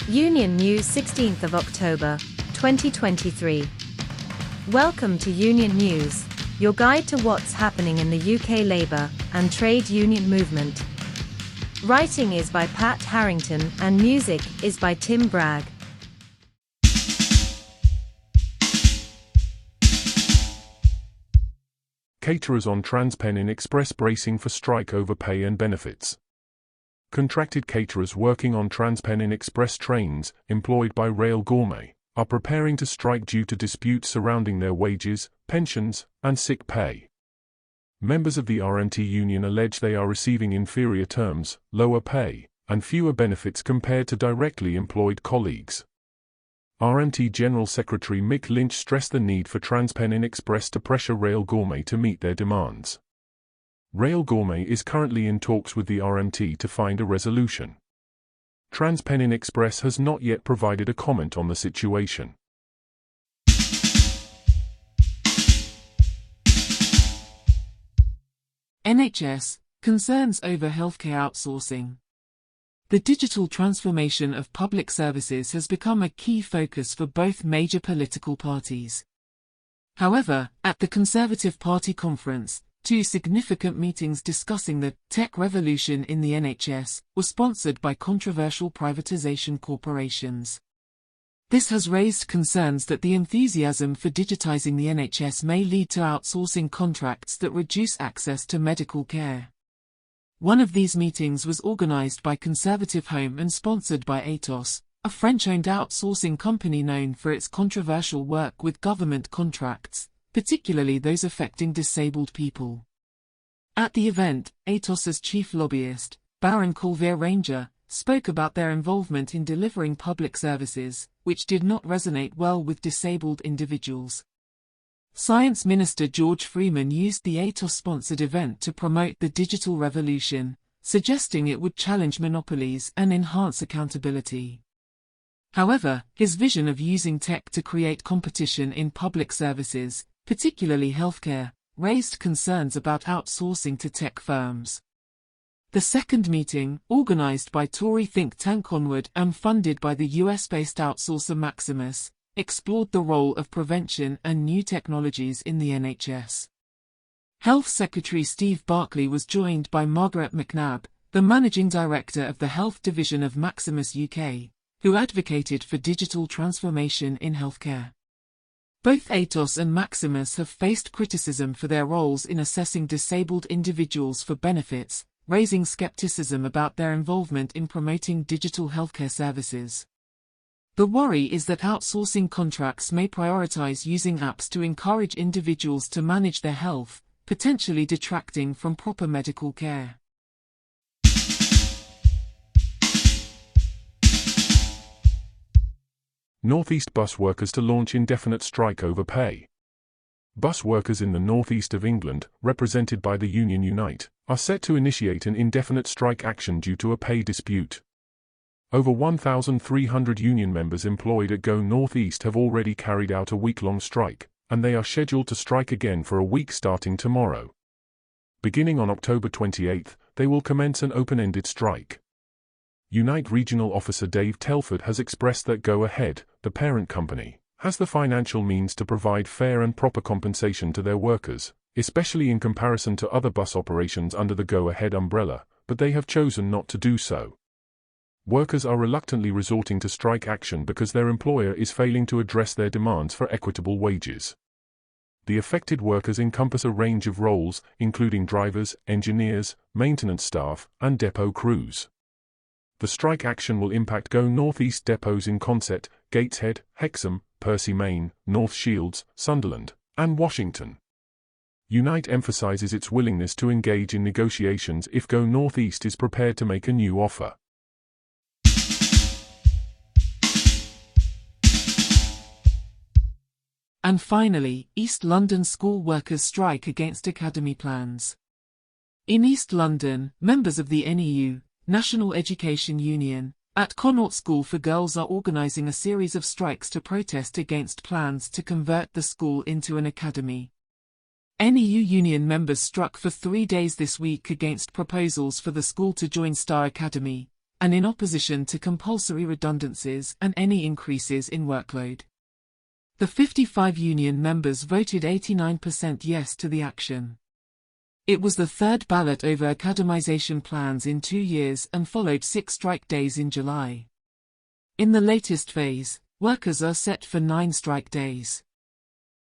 Union News 16th of October, 2023. Welcome to Union News, your guide to what's happening in the UK labour and trade union movement. Writing is by Pat Harrington and music is by Tim Bragg. Caterers on TransPennine Express bracing for strike over pay and benefits. Contracted caterers working on TransPennine Express trains, employed by Rail Gourmet, are preparing to strike due to disputes surrounding their wages, pensions, and sick pay. Members of the RMT union allege they are receiving inferior terms, lower pay, and fewer benefits compared to directly employed colleagues. RMT General Secretary Mick Lynch stressed the need for TransPennine Express to pressure Rail Gourmet to meet their demands. Rail Gourmet is currently in talks with the RMT to find a resolution. TransPennine Express has not yet provided a comment on the situation. NHS, concerns over healthcare outsourcing. The digital transformation of public services has become a key focus for both major political parties. However, at the Conservative Party conference, two significant meetings discussing the tech revolution in the NHS were sponsored by controversial privatization corporations. This has raised concerns that the enthusiasm for digitizing the NHS may lead to outsourcing contracts that reduce access to medical care. One of these meetings was organized by Conservative Home and sponsored by Atos, a French-owned outsourcing company known for its controversial work with government contracts, particularly those affecting disabled people. At the event, Atos's chief lobbyist, Baron Colville Ranger, spoke about their involvement in delivering public services, which did not resonate well with disabled individuals. Science Minister George Freeman used the Atos-sponsored event to promote the digital revolution, suggesting it would challenge monopolies and enhance accountability. However, his vision of using tech to create competition in public services, particularly healthcare, raised concerns about outsourcing to tech firms. The second meeting, organized by Tory think tank Onward and funded by the US-based outsourcer Maximus, explored the role of prevention and new technologies in the NHS. Health Secretary Steve Barclay was joined by Margaret McNabb, the Managing Director of the Health Division of Maximus UK, who advocated for digital transformation in healthcare. Both Atos and Maximus have faced criticism for their roles in assessing disabled individuals for benefits, raising skepticism about their involvement in promoting digital healthcare services. The worry is that outsourcing contracts may prioritize using apps to encourage individuals to manage their health, potentially detracting from proper medical care. North East bus workers to launch indefinite strike over pay. Bus workers in the northeast of England, represented by the union Unite, are set to initiate an indefinite strike action due to a pay dispute. Over 1,300 union members employed at Go North East have already carried out a week-long strike, and they are scheduled to strike again for a week starting tomorrow. Beginning on October 28, they will commence an open-ended strike. Unite Regional Officer Dave Telford has expressed that Go Ahead, the parent company, has the financial means to provide fair and proper compensation to their workers, especially in comparison to other bus operations under the Go Ahead umbrella, but they have chosen not to do so. Workers are reluctantly resorting to strike action because their employer is failing to address their demands for equitable wages. The affected workers encompass a range of roles, including drivers, engineers, maintenance staff, and depot crews. The strike action will impact Go North East depots in Consett, Gateshead, Hexham, Percy-Main, North Shields, Sunderland, and Washington. Unite emphasizes its willingness to engage in negotiations if Go North East is prepared to make a new offer. And finally, East London school workers strike against academy plans. In East London, members of the NEU, National Education Union, at Connaught School for Girls are organising a series of strikes to protest against plans to convert the school into an academy. NEU union members struck for 3 days this week against proposals for the school to join Star Academy, and in opposition to compulsory redundancies and any increases in workload. The 55 union members voted 89% yes to the action. It was the third ballot over academization plans in 2 years and followed 6 strike days in July. In the latest phase, workers are set for 9 strike days.